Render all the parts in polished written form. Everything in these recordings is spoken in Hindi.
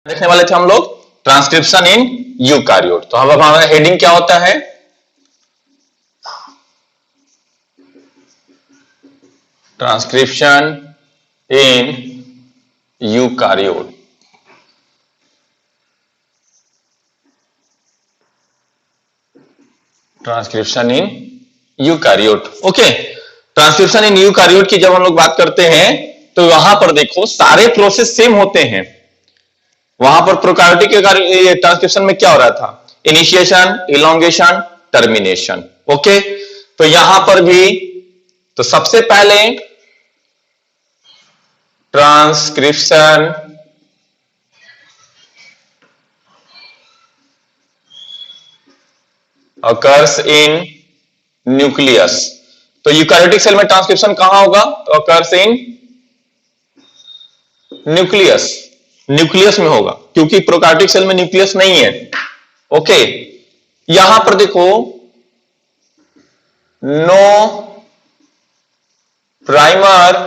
देखने वाले थे हम लोग ट्रांसक्रिप्शन इन यूकारियोट। तो अब हमारा हेडिंग क्या होता है? Transcription in eukaryote. Transcription in eukaryote. Okay, transcription in eukaryote की जब हम लोग बात करते हैं तो वहां पर देखो सारे प्रोसेस सेम होते हैं। वहां पर प्रोकार्योटिक के ट्रांसक्रिप्शन में क्या हो रहा था? Initiation, elongation, termination. ओके, तो यहां पर भी तो सबसे पहले ट्रांसक्रिप्शन occurs in न्यूक्लियस। तो यूकारियोटिक सेल में ट्रांसक्रिप्शन कहां होगा? तो occurs in न्यूक्लियस। न्यूक्लियस में होगा क्योंकि प्रोकार्योटिक सेल में न्यूक्लियस नहीं है। ओके, यहां पर देखो no primer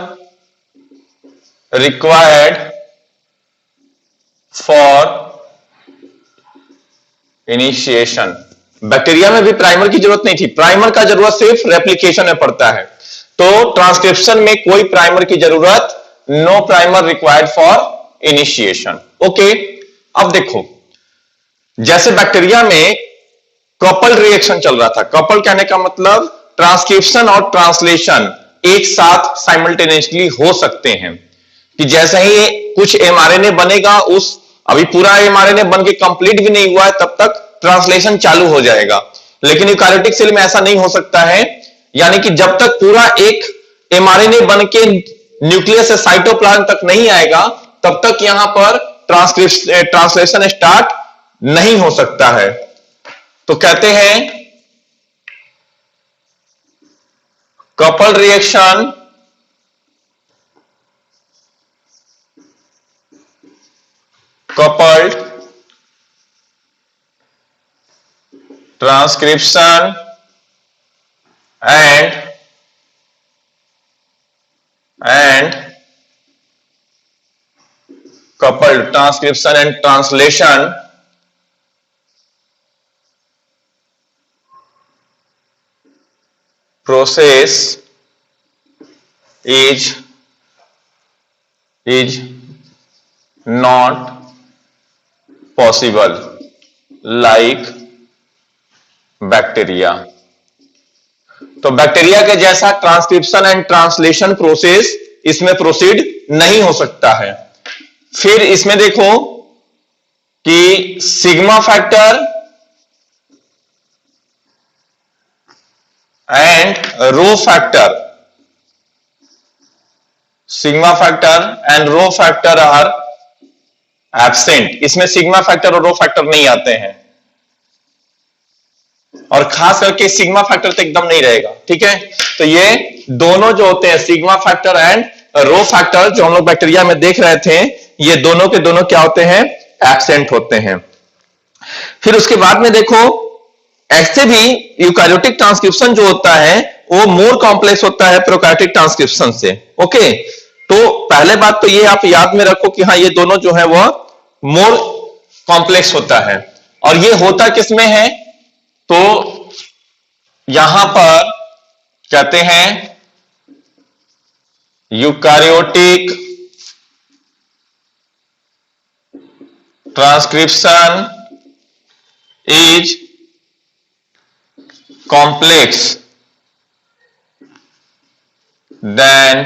required for initiation. Bacteria में भी प्राइमर की जरूरत नहीं थी। प्राइमर का जरूरत सिर्फ रेप्लिकेशन में पड़ता है। तो ट्रांसक्रिप्शन में कोई प्राइमर की जरूरत, no primer required for initiation. Okay, अब देखो जैसे बैक्टीरिया में कपल रिएक्शन चल रहा था। कपल कहने का मतलब ट्रांसक्रिप्शन और ट्रांसलेशन एक साथ साइमल्टेनियसली हो सकते हैं। कि जैसे ही कुछ एमआरएनए बनेगा, उस अभी पूरा एमआरएनए बन के कंप्लीट भी नहीं हुआ है तब तक ट्रांसलेशन चालू हो जाएगा। लेकिन यूकारियोटिक सेल में ऐसा नहीं हो सकता है। यानी कि जब तक पूरा एक एमआरएनए बन के न्यूक्लियस से साइटोप्लाज्म तक नहीं आएगा तब तक यहां पर ट्रांसलेशन स्टार्ट नहीं हो सकता है। तो कहते हैं couple reaction coupled transcription and coupled transcription and translation process is not possible like bacteria. तो बैक्टीरिया के जैसा ट्रांसक्रिप्शन एंड ट्रांसलेशन प्रोसेस इसमें प्रोसीड नहीं हो सकता है। फिर इसमें देखो कि sigma factor and rho factor, sigma factor and rho factor are absent. इसमें सिग्मा फैक्टर और रो फैक्टर नहीं आते हैं, और खास करके सिग्मा फैक्टर तो एकदम नहीं रहेगा। ठीक है, तो ये दोनों जो होते हैं sigma factor and rho factor जो हम लोग बैक्टीरिया में देख रहे थे, ये दोनों के दोनों क्या होते हैं? एब्सेंट होते हैं। फिर उसके बाद में देखो ऐसे भी यूकारियोटिक ट्रांसक्रिप्शन जो होता है वो मोर कॉम्प्लेक्स होता है प्रोकार्योटिक ट्रांसक्रिप्शन से। ओके, तो पहले बात तो ये आप याद में रखो कि हाँ ये दोनों जो है वो मोर कॉम्प्लेक्स होता है। और ये होता किसमें है? तो यहां पर कहते हैं eukaryotic transcription is complex than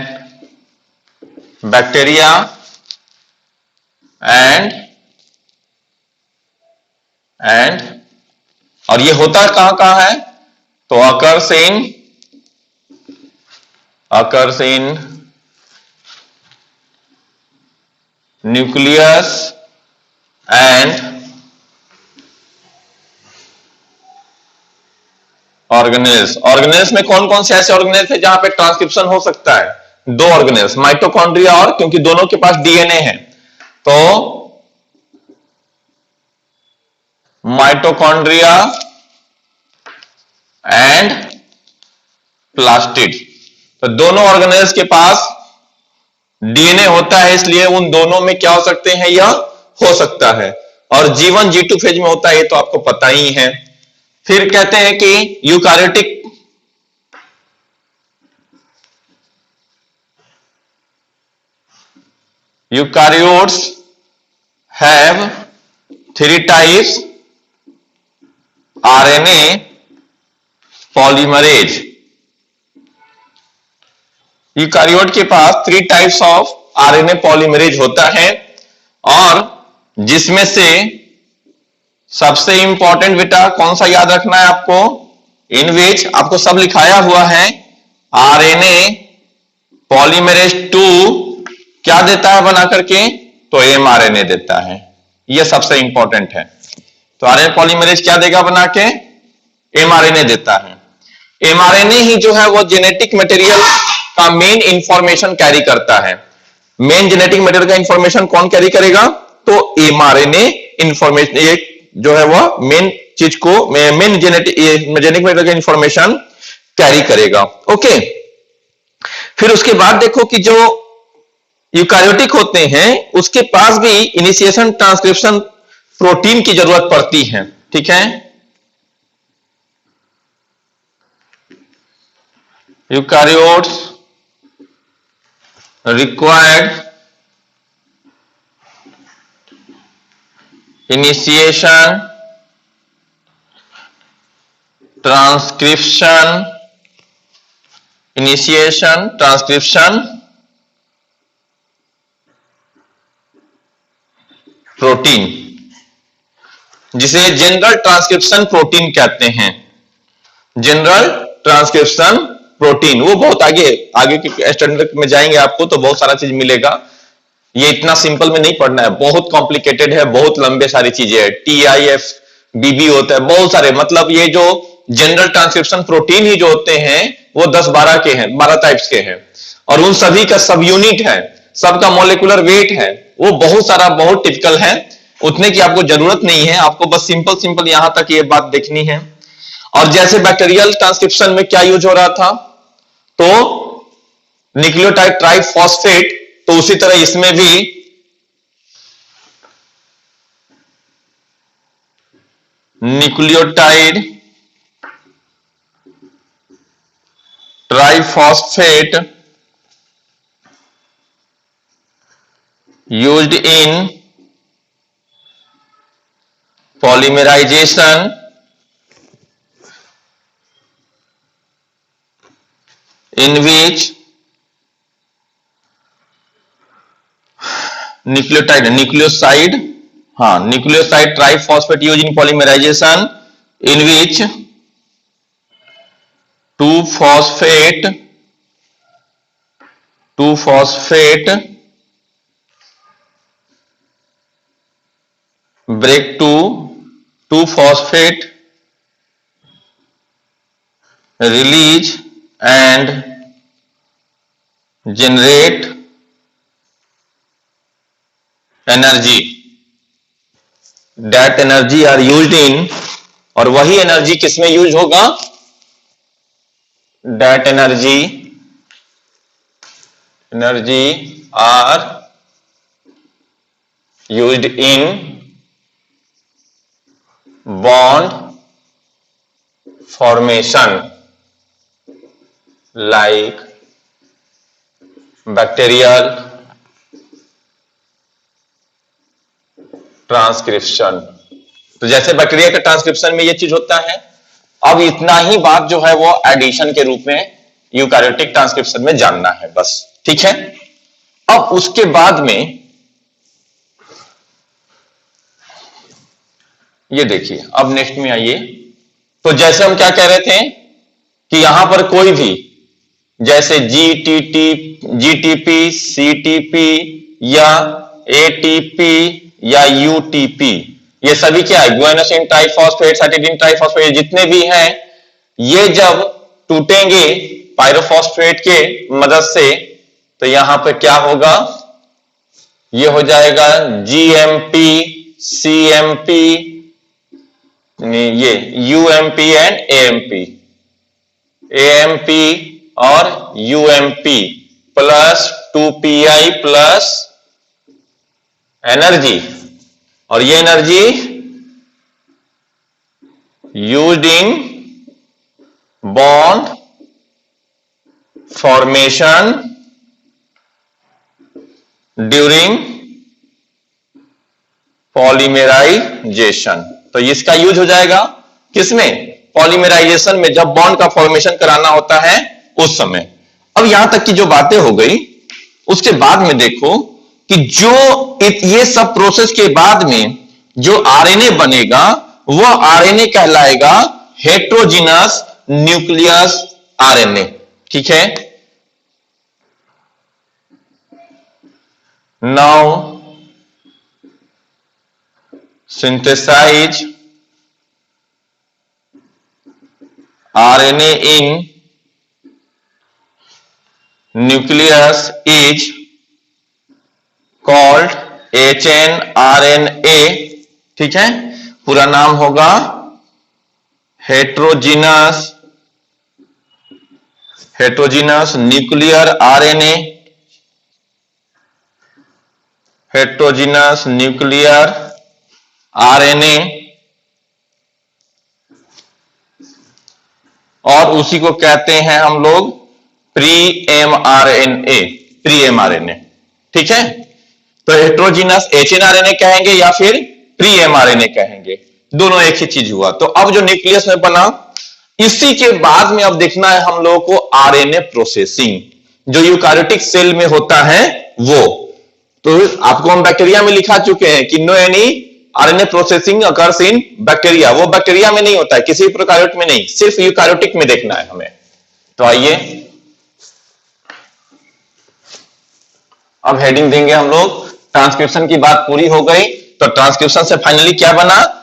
bacteria and और ये होता कहां कहां है? तो occurs in nucleus and organelles. Organelles में कौन कौन से ऐसे ऑर्गेनेल्स है जहां पे ट्रांसक्रिप्शन हो सकता है? दो ऑर्गेनेल्स, माइटोकॉन्ड्रिया और, क्योंकि दोनों के पास डीएनए है, तो माइटोकॉन्ड्रिया एंड प्लास्टिड। तो दोनों ऑर्गेनेल्स के पास डीएनए होता है, इसलिए उन दोनों में क्या हो सकते हैं? यह हो सकता है, और G1 G2 फेज में होता है, ये तो आपको पता ही है। फिर कहते हैं कि eukaryotes have 3 types RNA polymerase. Eukaryote के पास 3 टाइप्स ऑफ RNA पॉलीमरेज होता है, और जिसमें से सबसे इंपॉर्टेंट बेटा कौन सा याद रखना है आपको, इन विच आपको सब लिखाया हुआ है, RNA पॉलीमरेज 2 क्या देता है बना करके, तो mRNA देता है। यह सबसे इंपॉर्टेंट है। तो RNA पॉलीमरेज क्या देगा बना के, mRNA देता है। mRNA ही जो है वो जेनेटिक मटेरियल का मेन इंफॉर्मेशन कैरी करता है। मेन जेनेटिक मटेरियल का इंफॉर्मेशन कौन कैरी करेगा, तो mRNA इंफॉर्मेशन, एक जो है वो मेन चीज को, मेन जेनेटिक मटेरियल का इंफॉर्मेशन कैरी करेगा। ओके, फिर उसके बाद देखो कि जो यूकारियोटिक होते हैं उसके पास भी इनिशिएशन ट्रांसक्रिप्शन प्रोटीन की जरूरत पड़ती है। ठीक है, eukaryotes required initiation transcription protein, जिसे जनरल ट्रांसक्रिप्शन प्रोटीन कहते हैं। जनरल ट्रांसक्रिप्शन प्रोटीन, वो बहुत आगे के स्टैंडर्ड में जाएंगे आपको तो बहुत सारा चीज मिलेगा। ये इतना सिंपल में नहीं पढ़ना है, बहुत कॉम्प्लिकेटेड है, बहुत लंबे सारी चीजें है। TIFBB होता है, बहुत सारे, मतलब ये जो जनरल ट्रांसक्रिप्शन प्रोटीन ही जो होते हैं वो 10-12 के हैं, 12 टाइप्स के हैं, और उन सभी का सब यूनिट है, सबका मोलिकुलर वेट है, वो बहुत सारा, बहुत टिपिकल है। उतने की आपको जरूरत नहीं है, आपको बस सिंपल यहां तक ये बात देखनी है। और जैसे बैक्टीरियल ट्रांसक्रिप्शन में क्या यूज हो रहा था, तो न्यूक्लियोटाइड ट्राइफॉस्फेट, तो उसी तरह इसमें भी nucleotide triphosphate used in polymerization in which nucleoside triphosphate used in polymerization in which 2-phosphate break to 2-phosphate release and generate energy. That energy are used in, और वही एनर्जी किसमें यूज होगा, that energy are used in bond formation like bacterial transcription. तो जैसे बैक्टीरिया के ट्रांसक्रिप्शन में ये चीज होता है, अब इतना ही बात जो है वो एडिशन के रूप में यूकारियोटिक ट्रांसक्रिप्शन में जानना है बस। ठीक है, अब उसके बाद में ये देखिए, अब नेक्स्ट में आइए। तो जैसे हम क्या कह रहे थे कि यहां पर कोई भी, जैसे जीटीपी, सीटीपी या एटीपी या यूटीपी, ये सभी क्या है, गुआनोसिन ट्राइफॉस्फेट, साइटिडीन ट्राइफॉस्फेट, जितने भी हैं, ये जब टूटेंगे पायरोफॉस्फेट के मदद से, तो यहां पे क्या होगा, ये हो जाएगा जीएमपी, सीएमपी, ये यूएमपी एंड एएमपी और UMP plus 2PI plus energy, और ये energy used in bond formation during polymerization. तो इसका यूज हो जाएगा किसमें? पॉलीमेराइजेशन में, जब बॉन्ड का फॉर्मेशन कराना होता है उस समय। अब यहां तक की जो बातें हो गई, उसके बाद में देखो कि जो ये सब प्रोसेस के बाद में जो आरएनए बनेगा वो आरएनए कहलाएगा हेट्रोजीनस न्यूक्लियस आरएनए। ठीक है, now synthesize RNA in nucleus is called hnRNA। ठीक है, पूरा नाम होगा heterogeneous nuclear RNA, heterogeneous nuclear RNA, और उसी को कहते हैं हम लोग प्री एमआरएनए, प्री एमआरएनए। ठीक है, तो हेट्रोजीनस एचएनआरएनए कहेंगे या फिर प्री एमआरएनए कहेंगे, दोनों एक ही चीज हुआ। तो अब जो न्यूक्लियस में बना, इसी के बाद में अब देखना है हम लोगों को आरएनए प्रोसेसिंग, जो यूकारियोटिक सेल में होता है वो। तो आपको हम बैक्टीरिया में लिखा चुके हैं कि no any RNA processing occurs in bacteria. वो बैक्टीरिया में नहीं होता है, किसी प्रोकार्योट में नहीं, सिर्फ यूकारियोटिक में देखना है हमें। तो आइए अब हेडिंग देंगे हम लोग। ट्रांसक्रिप्शन की बात पूरी हो गई, तो ट्रांसक्रिप्शन से फाइनली क्या बना?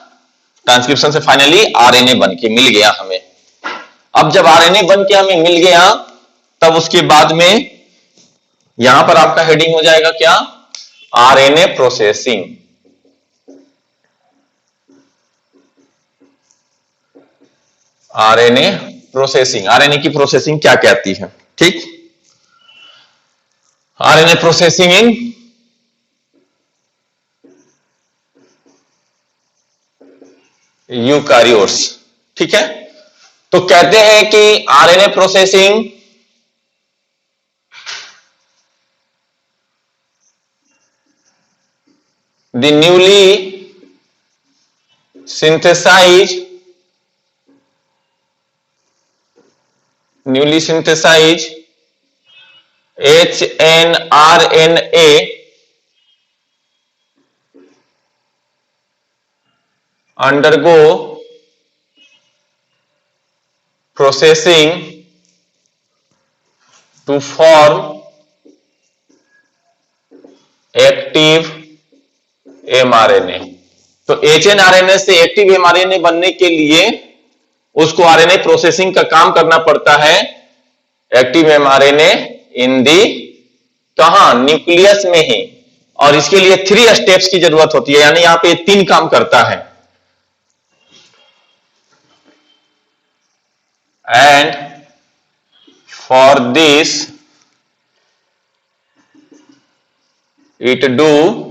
ट्रांसक्रिप्शन से फाइनली आरएनए बन के मिल गया हमें। अब जब आरएनए बन के हमें मिल गया, तब उसके बाद में यहां पर आपका हेडिंग हो जाएगा क्या? RNA processing. RNA processing, RNA की प्रोसेसिंग क्या कहती है? ठीक, आरएनए प्रोसेसिंग इन यूकारियोट्स। ठीक है, तो कहते हैं कि RNA processing the newly synthesized hnRNA undergo processing to form active mRNA. तो एचएनआरएनए से एक्टिव एमआरएनए बनने के लिए उसको आरएनए प्रोसेसिंग का काम करना पड़ता है। एक्टिव एमआरएनए इन दी, कहां? न्यूक्लियस में ही। और इसके लिए 3 स्टेप्स की जरूरत होती है, यानी यहां पे 3 काम करता है। And for this it do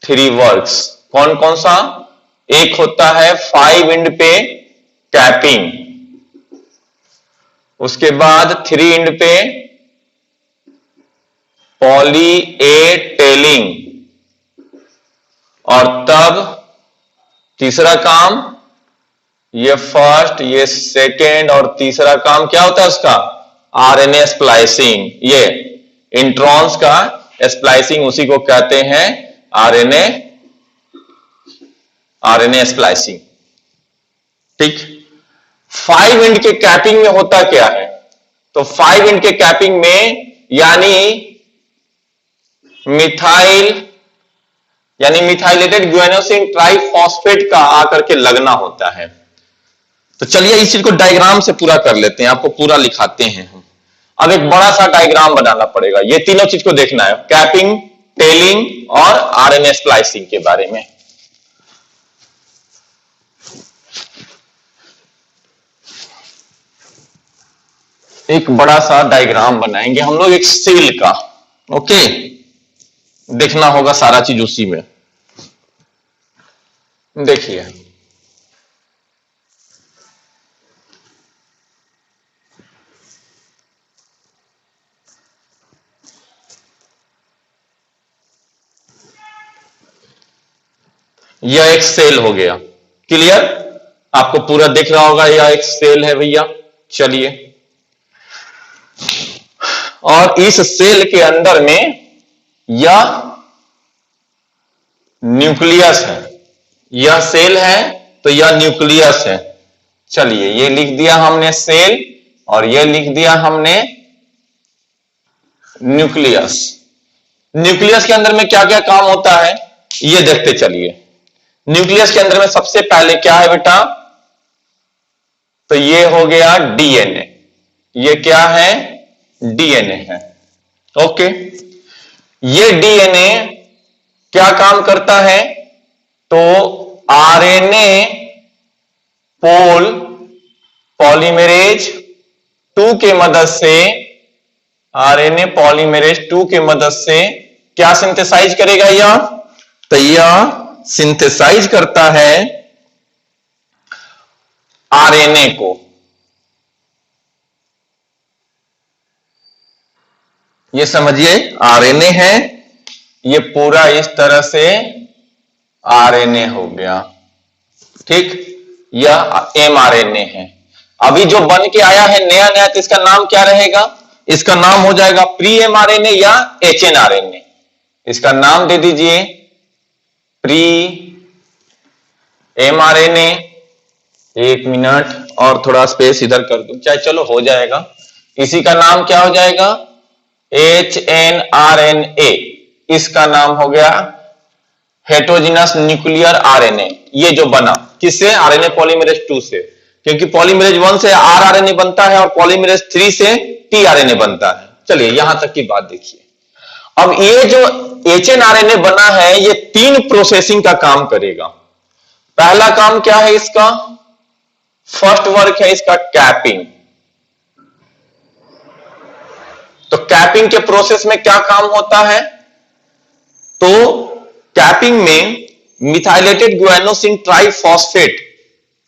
3 works. कौन कौन सा? एक होता है 5 एंड पे कैपिंग, उसके बाद 3 एंड पे पॉली ए टेलिंग, और तब तीसरा काम, ये फर्स्ट, ये सेकेंड, और तीसरा काम क्या होता है उसका? RNA splicing. ये इंट्रॉन्स का स्प्लाइसिंग, उसी को कहते हैं आरएनए स्प्लाइसिंग। ठीक, 5 एंड के कैपिंग में होता क्या है? तो 5 एंड के कैपिंग में यानी मिथाइलेटेड ग्वेनोसिन ट्राइफॉस्फेट का आकर के लगना होता है। तो चलिए इस चीज को डायग्राम से पूरा कर लेते हैं, आपको पूरा लिखाते हैं हम। अब एक बड़ा सा डायग्राम बनाना पड़ेगा, ये तीनों चीज को देखना है, कैपिंग, टेलिंग और आरएनए स्प्लाइसिंग के बारे में। एक बड़ा सा डायग्राम बनाएंगे हम लोग एक सेल का। ओके, देखना होगा सारा चीज उसी में। देखिए यह एक सेल हो गया, क्लियर, आपको पूरा दिख रहा होगा, यह एक सेल है भैया। चलिए, और इस सेल के अंदर में यह न्यूक्लियस है, यह सेल है तो यह न्यूक्लियस है। चलिए, ये लिख दिया हमने सेल और यह लिख दिया हमने न्यूक्लियस। न्यूक्लियस के अंदर में क्या क्या काम होता है ये देखते चलिए। न्यूक्लियस के अंदर में सबसे पहले क्या है बेटा, तो ये हो गया डीएनए। ये क्या है, डीएनए है। ओके, ये डीएनए क्या काम करता है, तो आरएनए पॉलीमरेज 2 के मदद से, आरएनए पॉलीमरेज 2 के मदद से क्या सिंथेसाइज करेगा यह, तो यह सिंथेसाइज करता है आरएनए को। ये समझिए आरएनए है, ये पूरा इस तरह से आरएनए हो गया, ठीक, यह एमआरएनए है। अभी जो बन के आया है नया नया, तो इसका नाम क्या रहेगा, इसका नाम हो जाएगा प्री एमआरएनए या एचएनआरएनए। इसका नाम दे दीजिए प्री एमआरएनए। एक मिनट और थोड़ा स्पेस इधर कर दूं, चाहे चलो हो जाएगा। इसी का नाम क्या हो जाएगा, एचएनआरएनए। इसका नाम हो गया हेटेरोजेनस न्यूक्लियर आरएनए। ये जो बना किससे, आरएनए पॉलीमरेज 2 से, क्योंकि पॉलीमरेज 1 से आरआरएनए बनता है और पॉलीमरेज 3 से टीआरएनए बनता है। चलिए यहां तक की बात देखिए। अब ये जो एचएनआरएनए बना है, ये 3 प्रोसेसिंग का काम करेगा। पहला काम क्या है इसका, फर्स्ट वर्क है इसका कैपिंग। तो कैपिंग के प्रोसेस में क्या काम होता है, तो कैपिंग में मिथाइलेटेड गुआनोसिन ट्राइफॉस्फेट,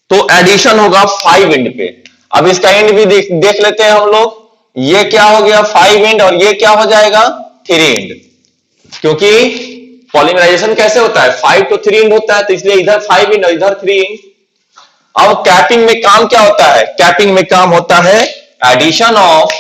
तो एडिशन होगा 5 एंड पे। अब इसका एंड भी देख लेते हैं हम लोग। ये क्या हो गया 5 एंड और ये क्या हो जाएगा 3 एंड, क्योंकि पॉलीमराइजेशन कैसे होता है 5 to 3 एंड होता है, तो इसलिए इधर 5 एंड और इधर 3 एंड। अब कैपिंग में काम क्या होता है, कैपिंग में काम होता है एडिशन ऑफ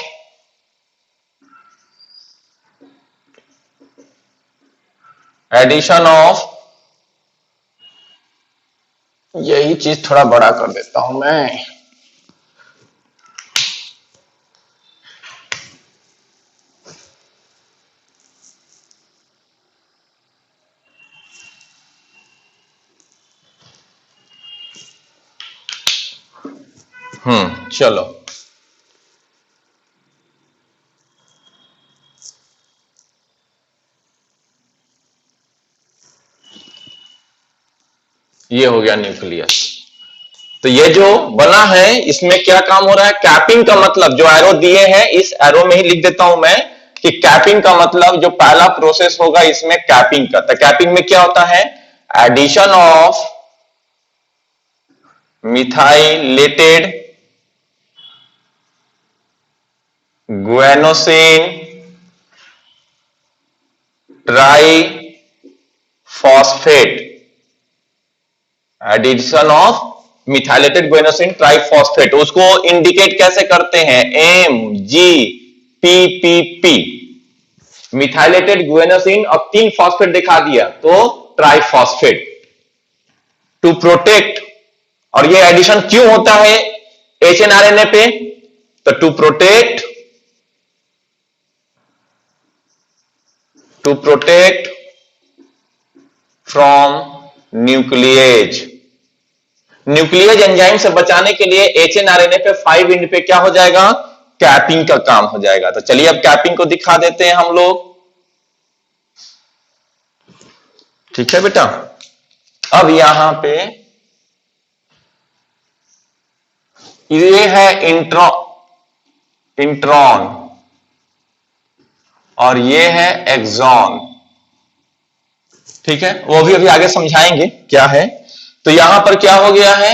यही चीज थोड़ा बड़ा कर देता हूं मैं। चलो, ये हो गया न्यूक्लियस। तो ये जो बना है इसमें क्या काम हो रहा है, कैपिंग का मतलब जो एरो दिए हैं इस एरो में ही लिख देता हूं मैं कि कैपिंग का मतलब जो पहला प्रोसेस होगा इसमें कैपिंग का। तो कैपिंग में क्या होता है, addition of methylated guanosine triphosphate, addition of methylated guanosine triphosphate. उसको इंडिकेट कैसे करते हैं, MgPpp। मिथाइलेटेड गुआनोसिन, अब 3 फॉस्फेट दिखा दिया तो ट्राइफॉस्फेट, टू प्रोटेक्ट। और ये एडिशन क्यों होता है एचएनआरएनए पे, तो to protect from nuclease. Nuclease enzyme से बचाने के लिए एचएनआरएनए पे 5 एंड पे क्या हो जाएगा, कैपिंग का काम हो जाएगा। तो चलिए अब कैपिंग को दिखा देते हैं हम लोग, ठीक है बेटा। अब यहां पे ये है इंट्रॉन और ये है एक्सॉन, ठीक है, वो भी अभी आगे समझाएंगे क्या है। तो यहां पर क्या हो गया है,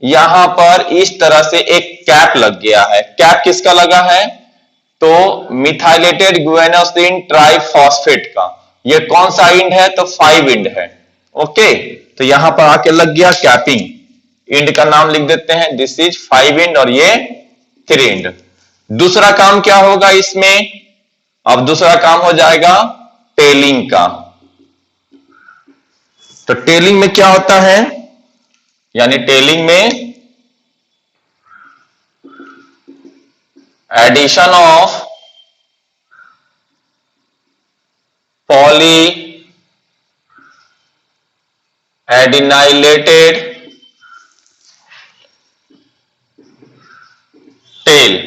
यहां पर इस तरह से एक कैप लग गया है। कैप किसका लगा है, तो मिथाइलेटेड गुआनोसिन ट्राइफॉस्फेट का। ये कौन सा इंड है, तो 5 इंड है। ओके, तो यहां पर आके लग गया कैपिंग। इंड का नाम लिख देते हैं, दिस इज 5 इंड और ये 3 इंड। दूसरा काम क्या होगा इसमें, अब दूसरा काम हो जाएगा टेलिंग का। तो टेलिंग में क्या होता है, यानी टेलिंग में एडिशन ऑफ पॉली एडिनाइलेटेड टेल।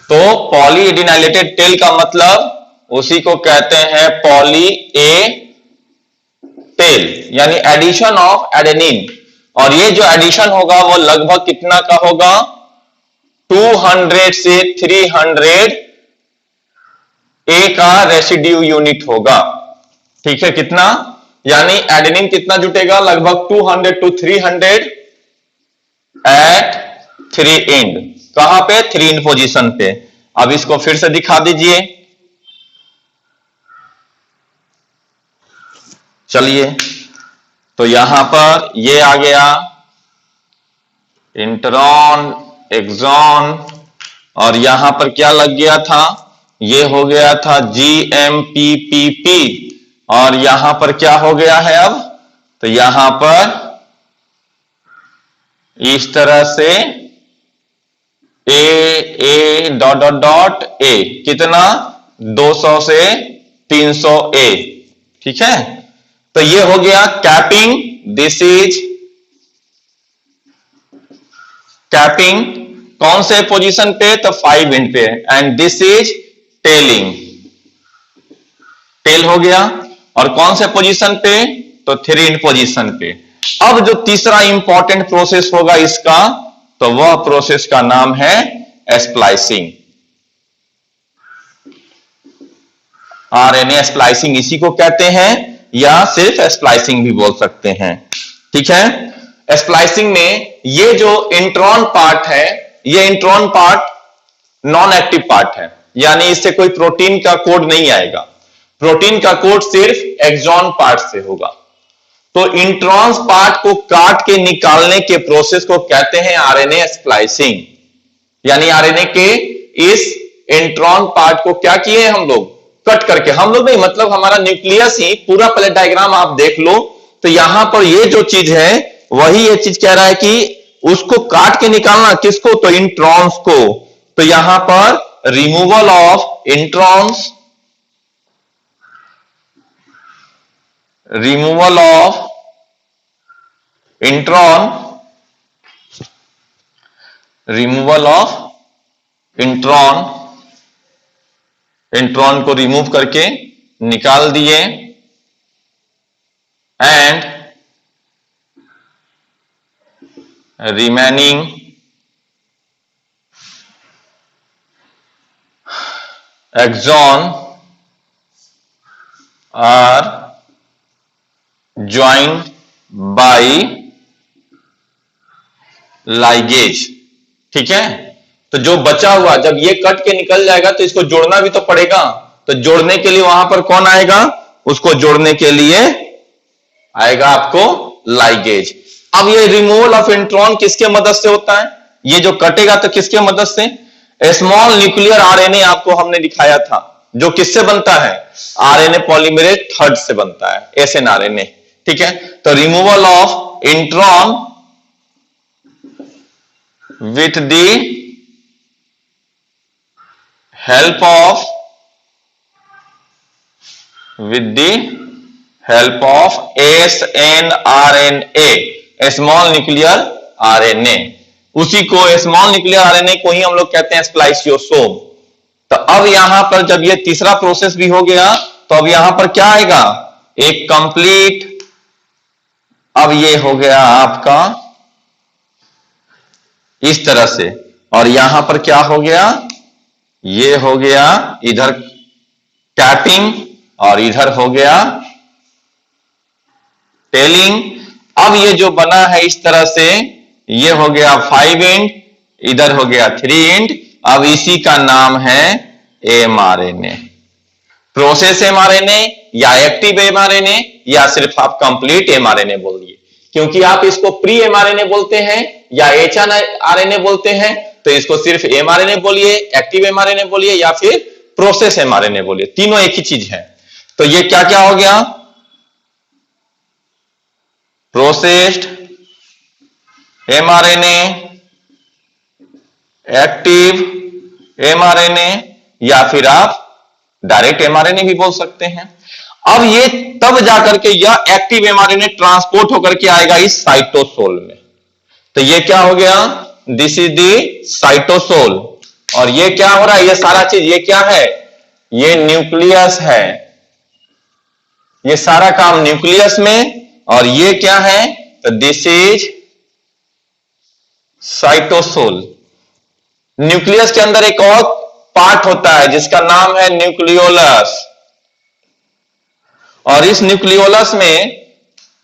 तो पॉली एडिनाइलेटेड टेल का मतलब उसी को कहते हैं पॉली ए टेल, यानी एडिशन ऑफ एडेनिन। और ये जो एडिशन होगा वो लगभग कितना का होगा, 200 से 300 ए का रेसिड्यू यूनिट होगा। ठीक है, कितना, यानी एडेनिन कितना जुटेगा, लगभग 200 to 300 एट 3 एंड। कहां पे, 3 इन पोजीशन पे। अब इसको फिर से दिखा दीजिए, चलिए। तो यहां पर ये आ गया इंट्रॉन, एक्सॉन, और यहां पर क्या लग गया था, ये हो गया था GMPPP, और यहां पर क्या हो गया है अब, तो यहां पर इस तरह से ए डॉट डॉट डॉट ए, कितना, 200 से 300 ए। ठीक है, तो ये हो गया कैपिंग, दिस इज कैपिंग कौन से पोजीशन पे, तो 5 इंड पे, and this is tailing, tail हो गया। और कौन से पोजीशन पे, तो 3 इंड पोजीशन पे। अब जो तीसरा इंपॉर्टेंट प्रोसेस होगा इसका, तो वह प्रोसेस का नाम है स्प्लाइसिंग। आरएनए स्प्लाइसिंग इसी को कहते हैं, या सिर्फ स्प्लाइसिंग भी बोल सकते हैं। ठीक है, स्प्लाइसिंग में ये जो इंट्रॉन पार्ट है, ये intron part non active part है, यानी इससे कोई प्रोटीन का कोड नहीं आएगा। प्रोटीन का कोड सिर्फ एक्सॉन पार्ट से होगा। तो इंट्रॉन्स पार्ट को काट के निकालने के प्रोसेस को कहते हैं आरएनए स्प्लाइसिंग। यानी आरएनए के इस इंट्रॉन पार्ट को क्या किए हम लोग, कट करके, हम लोग नहीं मतलब हमारा न्यूक्लियस ही पूरा, पहले डायग्राम आप देख लो। तो यहां पर ये जो चीज है वही ये चीज कह रहा है कि उसको काट के निकालना, किसको, तो इंट्रॉन्स को। तो यहां पर removal of introns, removal of intron, removal of intron, intron को रिमूव करके निकाल दिए, and remaining exon are joined by ligase. ठीक है, तो जो बचा हुआ, जब ये कट के निकल जाएगा तो इसको जोड़ना भी तो पड़ेगा। तो जोड़ने के लिए वहां पर कौन आएगा, उसको जोड़ने के लिए आएगा आपको लाइगेज। अब ये रिमूवल ऑफ इंट्रॉन किसके मदद से होता है, ये जो कटेगा तो किसके मदद से, स्मॉल न्यूक्लियर आरएनए आपको हमने दिखाया था, जो किससे बनता है, आरएनए पॉलीमरेज 3 से बनता है, एसएनआरएनए। ठीक है, तो removal of intron with the help of SNRNA, small nuclear RNA. उसी को स्मॉल न्यूक्लियर आरएनए को ही हम लोग कहते हैं स्प्लाइसियोसोम। तो अब यहां पर जब ये तीसरा प्रोसेस भी हो गया, तो अब यहां पर क्या आएगा, एक कंप्लीट, अब ये हो गया आपका इस तरह से, और यहां पर क्या हो गया, ये हो गया इधर कैपिंग और इधर हो गया टेलिंग। अब ये जो बना है इस तरह से, ये हो गया 5 एंड, इधर हो गया 3 एंड। अब इसी का नाम है एमआरएनए। प्रोसेस एमआरएनए या एक्टिव एमआरएनए या सिर्फ आप कंप्लीट एमआरएनए बोलिए, क्योंकि आप इसको प्री एमआरएनए बोलते हैं या एचआरएनए बोलते हैं, तो इसको सिर्फ एमआरएनए बोलिए, एक्टिव एमआरएनए बोलिए या फिर प्रोसेस एमआरएनए बोलिए, तीनों एक ही चीज है। तो ये क्या क्या हो गया? प्रोसेस्ड एमआरएनए, एक्टिव एमआरएनए या फिर आप डायरेक्ट एमआरएनए भी बोल सकते हैं। अब ये तब जाकर के यह एक्टिव एमआरएनए ट्रांसपोर्ट होकर के आएगा इस साइटोसोल में। तो ये क्या हो गया? This is the cytosol. और ये क्या हो रहा है? ये सारा चीज, ये क्या है? ये न्यूक्लियस है। ये सारा काम न्यूक्लियस में। और ये क्या है? तो दिस इज साइटोसोल। न्यूक्लियस के अंदर एक और पार्ट होता है जिसका नाम है न्यूक्लियोलस। और इस न्यूक्लियोलस में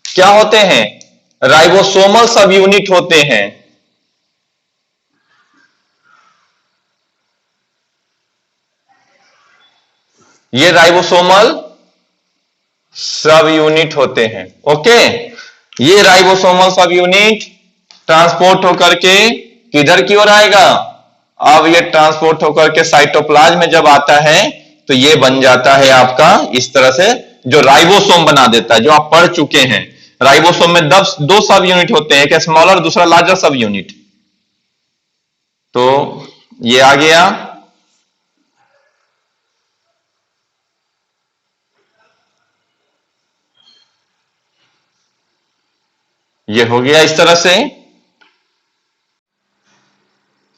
क्या होते हैं? राइबोसोमल सब यूनिट होते हैं। ये राइबोसोमल सब यूनिट होते हैं। ओके, ये राइबोसोमल सब यूनिट ट्रांसपोर्ट होकर के किधर की ओर आएगा? अब ये ट्रांसपोर्ट होकर के साइटोप्लाज्म में जब आता है तो ये बन जाता है आपका इस तरह से, जो राइबोसोम बना देता है, जो आप पढ़ चुके हैं। राइबोसोम में दो सब यूनिट होते हैं, एक स्मॉलर, दूसरा लार्जर सब यूनिट। तो ये आ गया। ये हो गया इस तरह से।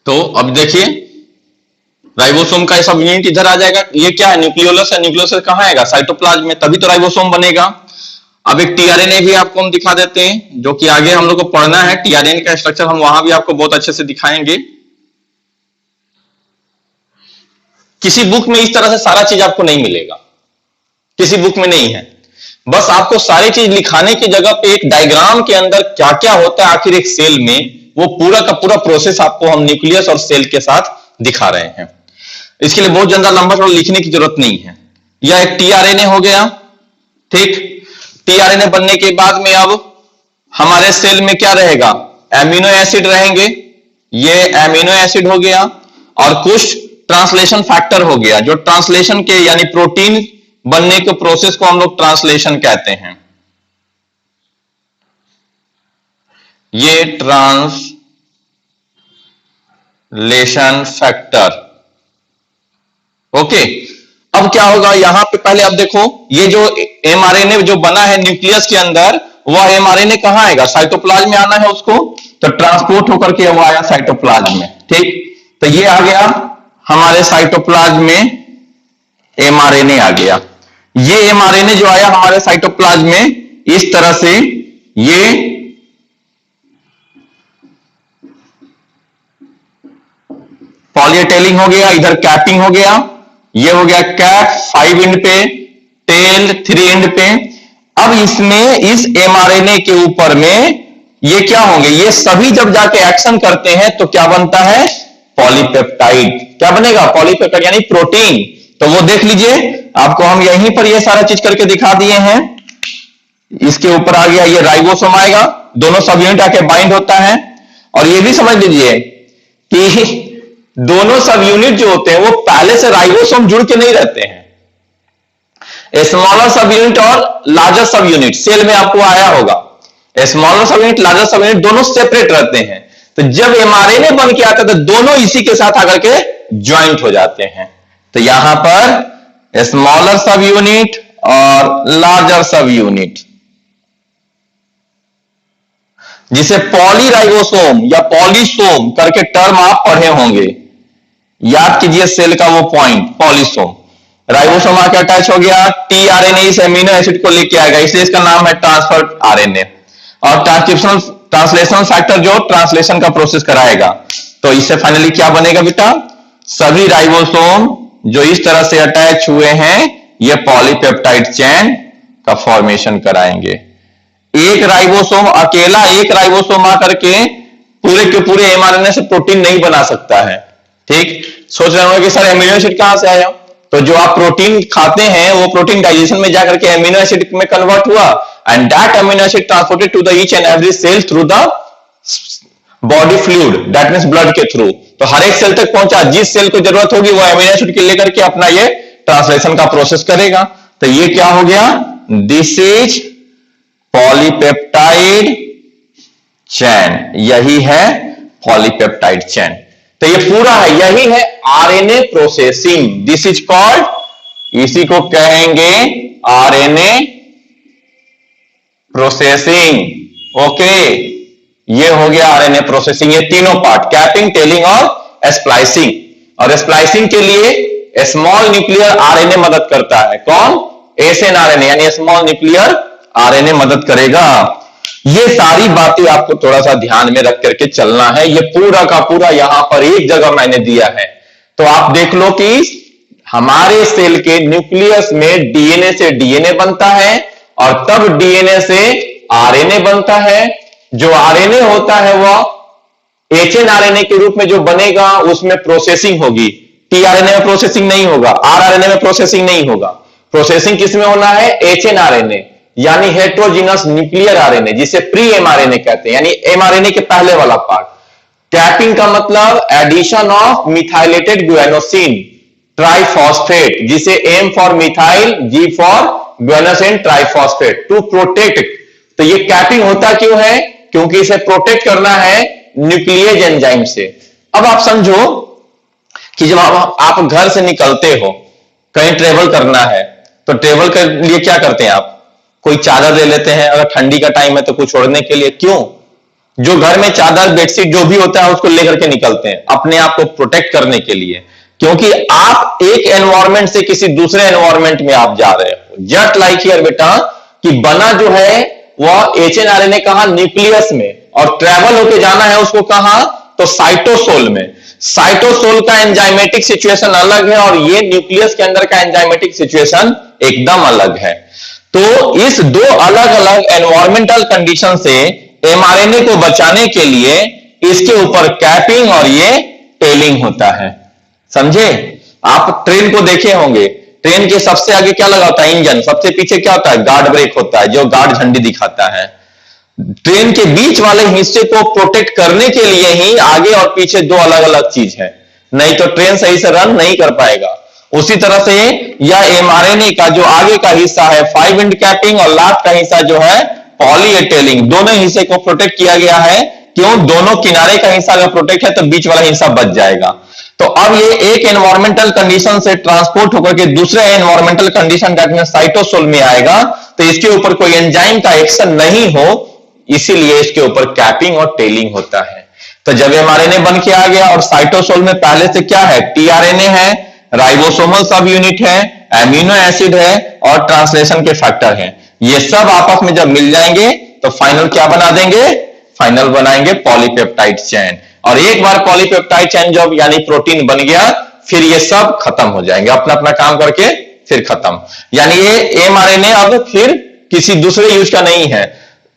तो अब देखिए राइबोसोम का सब यूनिट इधर आ जाएगा। ये क्या है? न्यूक्लियोलस है। न्यूक्लियोलस कहां आएगा? साइटोप्लाज्म में, तभी तो राइबोसोम बनेगा। अब एक टीआरएनए भी आपको हम दिखा देते हैं, जो कि आगे हम लोग को पढ़ना है। टीआरएनए का स्ट्रक्चर हम वहां भी आपको बहुत अच्छे से दिखाएंगे। किसी बुक में इस तरह से सारा चीज आपको नहीं मिलेगा, किसी बुक में नहीं है। बस आपको सारी चीज लिखाने की जगह पे एक डायग्राम के अंदर क्या क्या होता है आखिर एक सेल में, वो पूरा का पूरा प्रोसेस आपको हम न्यूक्लियस और सेल के साथ दिखा रहे हैं। इसके लिए बहुत ज्यादा लंबा चौड़ा लिखने की जरूरत नहीं है। यह एक टीआरएनए हो गया। ठीक, टीआरएनए बनने के बाद में अब हमारे सेल में क्या रहेगा? एमिनो एसिड रहेंगे। ये एमिनो एसिड हो गया और कुछ ट्रांसलेशन फैक्टर हो गया, जो ट्रांसलेशन के यानी प्रोटीन बनने के प्रोसेस को हम लोग ट्रांसलेशन कहते हैं। ये ट्रांसलेशन फैक्टर। ओके, अब क्या होगा यहां पे? पहले अब देखो, ये जो एमआरएनए जो बना है न्यूक्लियस के अंदर, वह एमआरएनए कहां आएगा? साइटोप्लाज्म में आना है उसको, तो ट्रांसपोर्ट होकर के वो आया साइटोप्लाज्म में। ठीक, तो ये आ गया हमारे साइटोप्लाज्म में, एमआरएनए आ गया। ये एमआरएनए जो आया हमारे साइटोप्लाज्म में इस तरह से, ये पॉलीटेलिंग हो गया, इधर कैपिंग हो गया। ये हो गया कैप 5 एंड पे, टेल 3 एंड पे। अब इसमें इस एमआरएनए के ऊपर में ये क्या होंगे? ये सभी जब जाके एक्शन करते हैं तो क्या बनता है? पॉलीपेप्टाइड। क्या बनेगा? पॉलीपेप्टाइड यानी प्रोटीन। तो वो देख लीजिए, आपको हम यहीं पर ये सारा चीज करके दिखा दिए हैं। इसके ऊपर आ गया ये राइबोसोम आएगा, दोनों सब यूनिट आके बाइंड होता है। और ये भी समझ लीजिए कि दोनों सब यूनिट जो होते हैं वो पहले से राइबोसोम जुड़ के नहीं रहते हैं। स्मॉलर सब यूनिट और लार्जर सब यूनिट सेल में आपको आया होगा। स्मॉलर सब यूनिट, लार्जर सब यूनिट दोनों सेपरेट रहते हैं। तो जब एमआरएनए बन के आता है तो दोनों इसी के साथ आकर के ज्वाइंट हो जाते हैं। तो यहां पर स्मॉलर सब यूनिट और लार्जर सब यूनिट, जिसे पॉलीराइबोसोम या पॉलीसोम करके टर्म आप पढ़े होंगे। याद कीजिए सेल का वो पॉइंट, पॉलीसोम। राइबोसोम आके अटैच हो गया, टीआरएनए इस एमिनो एसिड को लेके आएगा, इसलिए इसका नाम है ट्रांसफर आरएनए। और ट्रांसलेशन फैक्टर जो ट्रांसलेशन का प्रोसेस कराएगा। तो इससे फाइनली क्या बनेगा बेटा? सभी राइबोसोम जो इस तरह से अटैच हुए हैं, ये पॉलीपेप्टाइड चेन का फॉर्मेशन कराएंगे। एक राइबोसोम अकेला एक राइबोसोम आकर के पूरे एमआरएनए से प्रोटीन नहीं बना सकता है। ठीक, सोच रहे होंगे कि सर एमिनो एसिड कहां से आया? तो जो आप प्रोटीन खाते हैं वो प्रोटीन डाइजेशन में जाकर के एमिनो एसिड में कन्वर्ट हुआ and that amino acid transported to the each and every cell through the body fluid, that means blood के थ्रू। तो हर एक सेल तक पहुंचा, जिस सेल को जरूरत होगी वो एमिनो एसिड के लेकर के अपना ये ट्रांसलेशन का प्रोसेस करेगा। तो ये क्या हो गया? दिस इज पॉलीपेप्टाइड चैन, यही है पॉलीपेप्टाइड चैन। तो ये पूरा है, यही है RNA processing. This is called, इसी को कहेंगे आरएनए प्रोसेसिंग। ओके, ये हो गया आरएनए प्रोसेसिंग। ये तीनों पार्ट, कैपिंग, टेलिंग और स्प्लाइसिंग। और स्प्लाइसिंग के लिए स्मॉल न्यूक्लियर आरएनए मदद करता है। कौन? एसएन आरएनए, यानी स्मॉल न्यूक्लियर आरएनए मदद करेगा। ये सारी बातें आपको थोड़ा सा ध्यान में रख करके चलना है। ये पूरा का पूरा यहां पर एक जगह मैंने दिया है, तो आप देख लो कि हमारे सेल के न्यूक्लियस में डीएनए से डीएनए बनता है और तब डीएनए से आरएनए बनता है। जो आरएनए होता है वह एचएनआरएनए के रूप में जो बनेगा उसमें प्रोसेसिंग होगी। टीआरएनए में प्रोसेसिंग नहीं होगा, आरआरएनए में प्रोसेसिंग नहीं होगा। प्रोसेसिंग किसमें होना है? एचएनआरएनए, यानी हेट्रोजीनस न्यूक्लियर आरएनए, जिसे प्री एमआरएनए कहते हैं, यानी एमआरएनए के पहले वाला पार्ट। कैपिंग का मतलब addition of methylated guanosine triphosphate, जिसे M for methyl, G for guanosine triphosphate, to protect. तो ये कैपिंग होता क्यों है? क्योंकि इसे प्रोटेक्ट करना है न्यूक्लियेज एंजाइम से। अब आप समझो कि जब आप घर से निकलते हो, कहीं ट्रेवल करना है, तो ट्रेवल के लिए क्या करते हैं आप? कोई चादर ले लेते हैं, अगर ठंडी का टाइम है तो कुछ ओढ़ने के लिए। क्यों? जो घर में चादर, बेडशीट जो भी होता है उसको लेकर के निकलते हैं, अपने आप को प्रोटेक्ट करने के लिए। क्योंकि आप एक एनवायरमेंट से किसी दूसरे एनवायरमेंट में आप जा रहे हो। जस्ट लाइक हियर बेटा, कि बना जो है वह एचएनआरएनए कहां? न्यूक्लियस में, और ट्रेवल होके जाना है उसको कहां? तो साइटोसोल में। साइटोसोल का एंजाइमेटिक सिचुएशन अलग है और ये न्यूक्लियस के अंदर का एंजाइमेटिक सिचुएशन एकदम अलग है। तो इस दो अलग अलग एनवायरमेंटल कंडीशन से एमआरएनए को बचाने के लिए इसके ऊपर कैपिंग और ये टेलिंग होता है। समझे? आप ट्रेन को देखे होंगे, ट्रेन के सबसे आगे क्या लगा होता है? इंजन। सबसे पीछे क्या होता है? गार्ड ब्रेक होता है, जो गार्ड झंडी दिखाता है। ट्रेन के बीच वाले हिस्से को प्रोटेक्ट करने के लिए ही आगे और पीछे दो अलग अलग चीज है, नहीं तो ट्रेन सही से रन नहीं कर पाएगा। उसी तरह से यह एमआरएनए का जो आगे का हिस्सा है 5 एंड कैपिंग और लास्ट का हिस्सा जो है पॉली ए टेलिंग, दोनों हिस्से को प्रोटेक्ट किया गया है। क्यों? दोनों किनारे का हिस्सा अगर प्रोटेक्ट है तो बीच वाला हिस्सा बच जाएगा। तो अब ये एक एनवायरमेंटल कंडीशन से ट्रांसपोर्ट होकर के दूसरे environmental condition that means cytosol में आएगा, तो इसके ऊपर कोई एंजाइम का एक्शन नहीं हो, इसीलिए इसके ऊपर कैपिंग और टेलिंग होता है। तो जब एमआरएनए बन के आ गया और साइटोसोल में पहले से क्या है? टीआरएनए है, राइबोसोमल सब यूनिट है, एमिनो एसिड है और ट्रांसलेशन के फैक्टर है। ये सब आपस में जब मिल जाएंगे तो फाइनल क्या बना देंगे? फाइनल बनाएंगे पॉलीपेप्टाइड चेन। और एक बार पॉलीपेप्टाइड चेन जब यानी प्रोटीन बन गया, फिर ये सब खत्म हो जाएंगे अपना अपना काम करके, फिर खत्म। यानी ये एमआरएनए अब फिर किसी दूसरे यूज का नहीं है।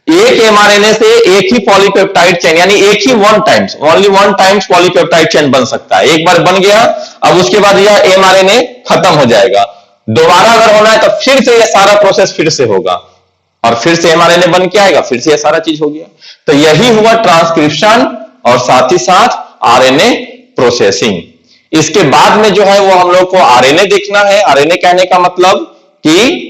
एक एमआरएनए से एक ही पॉलीपेप्टाइड चेन, यानी एक ही only one times polypeptide chain बन सकता है। एक बार बन गया, अब उसके बाद यह एमआरएनए खत्म हो जाएगा। दोबारा अगर होना है तो फिर से यह सारा प्रोसेस फिर से होगा और फिर से एमआरएनए बन के आएगा, फिर से यह सारा चीज हो गया। तो यही हुआ ट्रांसक्रिप्शन और साथ ही साथ आरएनए प्रोसेसिंग। इसके बाद में जो है वो हम लोग को आरएनए देखना है। आरएनए कहने का मतलब कि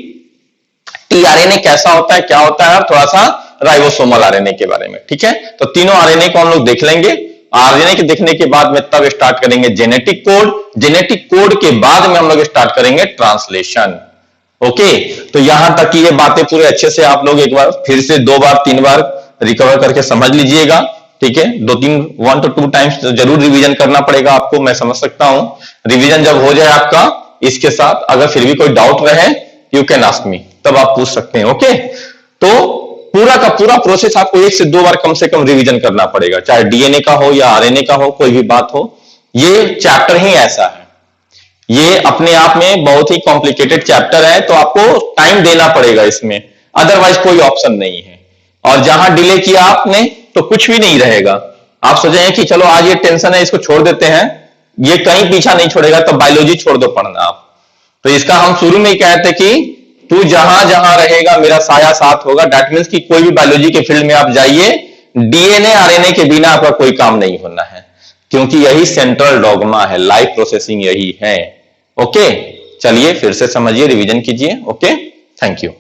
टीआरएनए कैसा होता है, क्या होता है, और थोड़ा सा राइबोसोमल आरएनए के बारे में। ठीक है, तो तीनों आरएनए को हम लोग देख लेंगे। आरएनए के देखने के बाद में तब स्टार्ट करेंगे जेनेटिक कोड। जेनेटिक कोड के बाद में हम लोग स्टार्ट करेंगे ट्रांसलेशन। ओके, तो यहां तक की ये बातें पूरे अच्छे से आप लोग एक बार फिर से 2 बार 3 बार रिकवर करके समझ लीजिएगा। ठीक है, 1 to 2 टाइम्स जरूर रिवीजन करना पड़ेगा आपको, मैं समझ सकता हूं। रिवीजन जब हो जाए आपका इसके साथ, अगर फिर भी कोई डाउट रहे यू कैन आस्क मी, तब आप पूछ सकते हैं। ओके, तो पूरा का पूरा प्रोसेस आपको 1 से 2 बार कम से कम रिवीजन करना पड़ेगा, चाहे डीएनए का हो या आरएनए का हो, कोई भी बात हो। ये चैप्टर ही ऐसा है, ये अपने आप में बहुत ही कॉम्प्लिकेटेड चैप्टर है, तो आपको टाइम देना पड़ेगा इसमें, अदरवाइज कोई ऑप्शन नहीं है। और जहां डिले किया आपने तो कुछ भी नहीं रहेगा। आप सोचेंगे कि चलो आज ये टेंशन है, इसको छोड़ देते हैं, ये कहीं पीछा नहीं छोड़ेगा, तो बायोलॉजी छोड़ दो पढ़ना आप। तो इसका हम शुरू में ही कहते कि तू जहां जहां रहेगा मेरा साया साथ होगा। दैट मीन्स कि कोई भी बायोलॉजी के फील्ड में आप जाइए, डीएनए आरएनए के बिना आपका कोई काम नहीं होना है, क्योंकि यही सेंट्रल डॉगमा है, लाइफ प्रोसेसिंग यही है। ओके, चलिए फिर से समझिए, रिवीजन कीजिए। Okay, thank you.